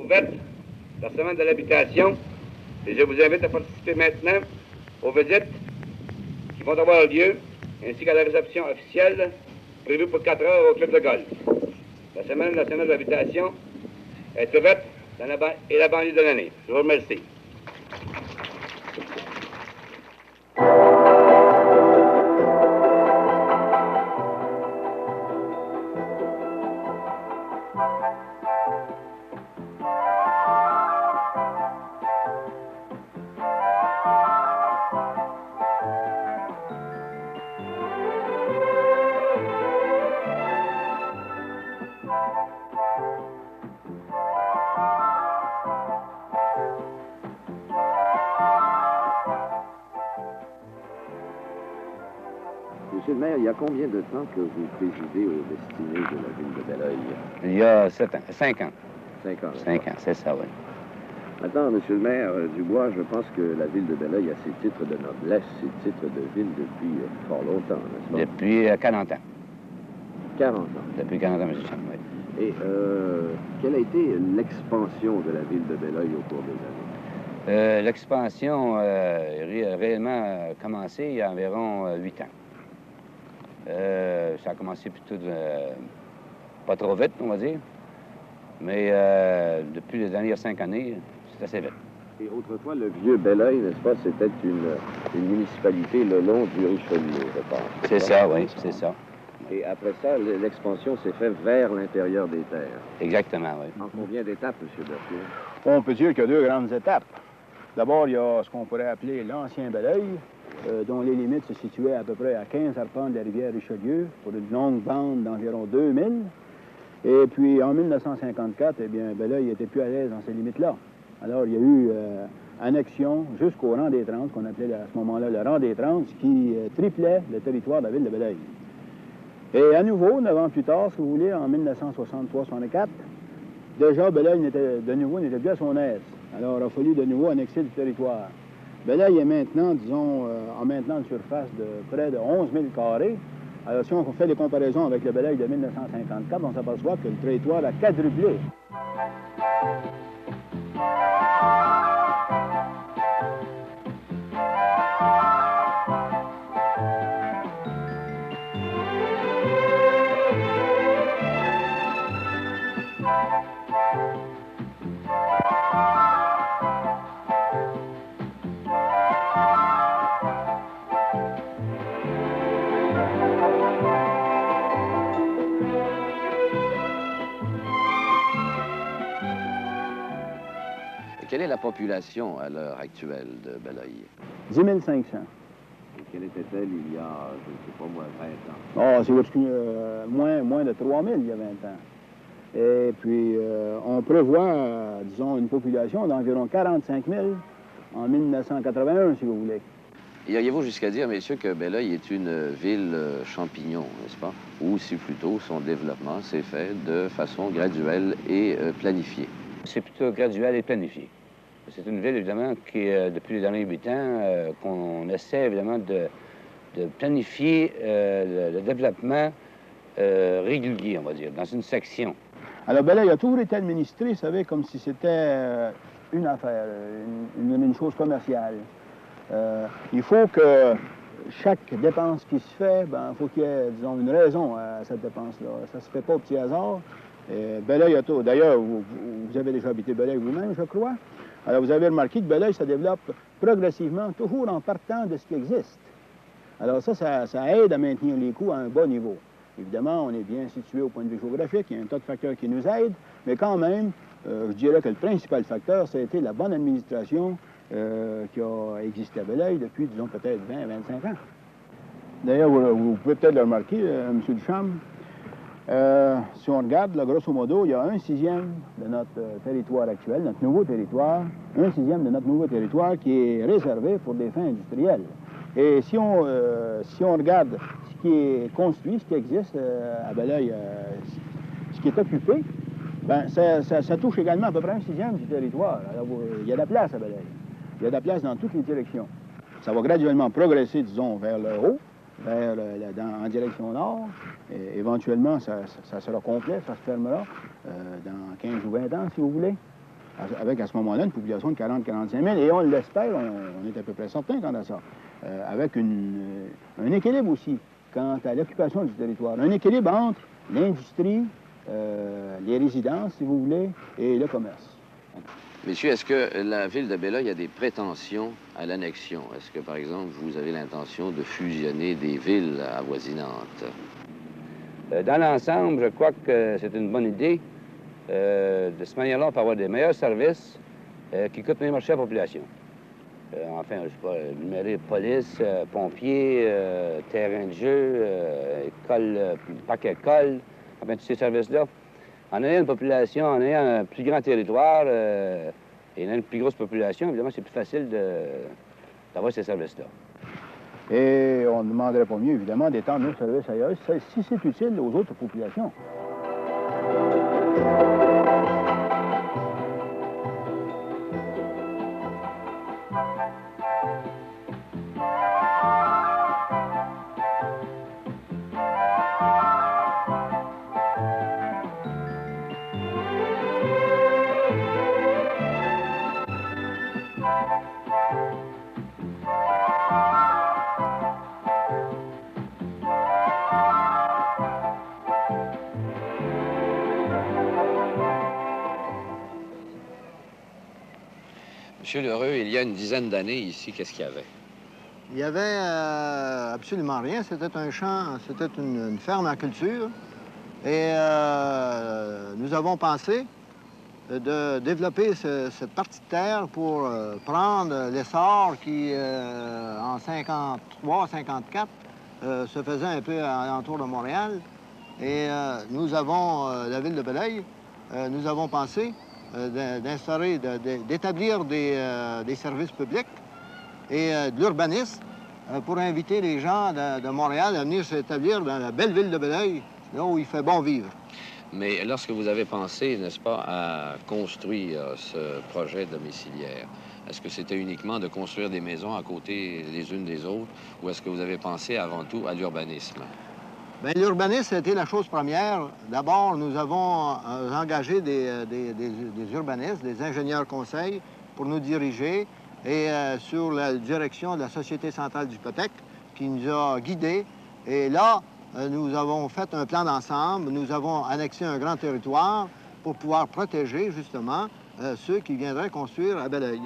ouverte la semaine de l'habitation et je vous invite à participer maintenant aux visites qui vont avoir lieu ainsi qu'à la réception officielle prévue pour 4 heures au club de golf. La semaine nationale de l'habitation est ouverte dans la banlieue de l'année. Je vous remercie. Monsieur le maire, il y a combien de temps que vous présidez aux destinées de la ville de Belleuil? Il y a 7 ans, 5 ans. 5 ans. 5 ans, c'est ça, oui. Maintenant, monsieur le maire Dubois, je pense que la ville de Belleuil a ses titres de noblesse, ses titres de ville depuis fort longtemps, n'est-ce pas? Depuis 40 ans. 40 ans. Depuis 40 ans, M. Cham, oui. Et quelle a été l'expansion de la ville de Belleuil au cours des années? L'expansion a réellement commencé il y a environ 8 ans. Ça a commencé plutôt pas trop vite, on va dire. Mais depuis les dernières 5 années, c'est assez vite. Et autrefois, le vieux Belleuil, n'est-ce pas, c'était une municipalité le long du Richelieu, je pense. C'est ça, oui, c'est ça. Et après ça, l'expansion s'est faite vers l'intérieur des terres. Exactement, oui. En combien d'étapes, M. Berthier? On peut dire qu'il y a 2 grandes étapes. D'abord, il y a ce qu'on pourrait appeler l'ancien Belleuil, dont les limites se situaient à peu près à 15 arpents de la rivière Richelieu, pour une longue bande d'environ 2000. Et puis, en 1954, eh bien, Belleuil n'était plus à l'aise dans ces limites-là. Alors, il y a eu annexion jusqu'au rang des 30, qu'on appelait à ce moment-là le rang des 30, qui triplait le territoire de la ville de Belleuil. Et à nouveau, 9 ans plus tard, si vous voulez, en 1963-64, déjà, Belleuil n'était plus à son aise. Alors, il a fallu de nouveau annexer le territoire. Belleuil est maintenant, disons, en maintenant une surface de près de 11 000 carrés. Alors, si on fait les comparaisons avec le Belleuil de 1954, on s'aperçoit que le territoire a quadruplé. Quelle est la population à l'heure actuelle de Belleuil? 10 500. Et quelle était-elle il y a, je ne sais pas moi, 20 ans? Oh, c'est moins de 3 000 il y a 20 ans. Et puis, on prévoit, disons, une population d'environ 45 000 en 1981, si vous voulez. Iriez-vous jusqu'à dire, messieurs, que Belleuil est une ville champignon, n'est-ce pas? Ou si plutôt son développement s'est fait de façon graduelle et planifiée? C'est plutôt graduel et planifié. C'est une ville, évidemment, qui, depuis les derniers 8 ans, qu'on essaie, évidemment, de planifier le développement régulier, on va dire, dans une section. Alors, Belleuil a toujours été administré, vous savez, comme si c'était une affaire, une chose commerciale. Il faut que chaque dépense qui se fait, il faut qu'il y ait, disons, une raison à cette dépense-là. Ça ne se fait pas au petit hasard. Belleuil a tout. D'ailleurs, vous avez déjà habité Belleuil vous-même, je crois. Alors, vous avez remarqué que Belleuil se développe progressivement, toujours en partant de ce qui existe. Alors ça aide à maintenir les coûts à un bas niveau. Évidemment, on est bien situé au point de vue géographique, il y a un tas de facteurs qui nous aident, mais quand même, je dirais que le principal facteur, ça a été la bonne administration qui a existé à Belleuil depuis, disons, peut-être 20-25 ans. D'ailleurs, vous pouvez peut-être le remarquer, M. Duchamp, si on regarde, là, grosso modo, il y a 1/6 de notre territoire actuel, notre nouveau territoire, 1/6 de notre nouveau territoire qui est réservé pour des fins industrielles. Et si on regarde ce qui est construit, ce qui existe à Belleuil, ce qui est occupé, ben ça touche également à peu près 1/6 du territoire. Alors, il y a de la place à Belleuil. Il y a de la place dans toutes les directions. Ça va graduellement progresser, disons, vers le haut, en direction nord. Et éventuellement, ça sera complet, ça se fermera dans 15 ou 20 ans, si vous voulez. avec à ce moment-là une population de 40-45 000, et on l'espère, on est à peu près certain quant à ça, avec un équilibre aussi quant à l'occupation du territoire, un équilibre entre l'industrie, les résidences, si vous voulez, et le commerce. Messieurs, est-ce que la ville de Beloeil a des prétentions à l'annexion? Est-ce que, par exemple, vous avez l'intention de fusionner des villes avoisinantes? Dans l'ensemble, je crois que c'est une bonne idée. De cette manière-là, on peut avoir des meilleurs services qui coûtent moins cher à la population. Enfin, je sais pas, numérer police, pompiers, terrain de jeu, école, parc école, enfin, tous ces services-là. En ayant une population, en ayant un plus grand territoire et une plus grosse population, évidemment, c'est plus facile d'avoir ces services-là. Et on ne demanderait pas mieux, évidemment, d'étendre nos services ailleurs, si c'est utile aux autres populations. Monsieur Lheureux, il y a une dizaine d'années ici, qu'est-ce qu'il y avait? Il y avait absolument rien. C'était un champ, c'était une ferme à culture. Et nous avons pensé de développer cette partie de terre pour prendre l'essor qui, en 53-54, se faisait un peu alentour de Montréal. Et nous avons, la ville de Beloeil, nous avons pensé d'instaurer, d'établir des services publics et de l'urbanisme pour inviter les gens de Montréal à venir s'établir dans la belle ville de Beloeil, là où il fait bon vivre. Mais lorsque vous avez pensé, n'est-ce pas, à construire ce projet domiciliaire, est-ce que c'était uniquement de construire des maisons à côté les unes des autres, ou est-ce que vous avez pensé avant tout à l'urbanisme? Bien, l'urbanisme, c'était la chose première. D'abord, nous avons engagé des urbanistes, des ingénieurs conseils pour nous diriger et sur la direction de la Société centrale d'hypothèque qui nous a guidés. Et là, nous avons fait un plan d'ensemble. Nous avons annexé un grand territoire pour pouvoir protéger, justement, ceux qui viendraient construire à Beloeil.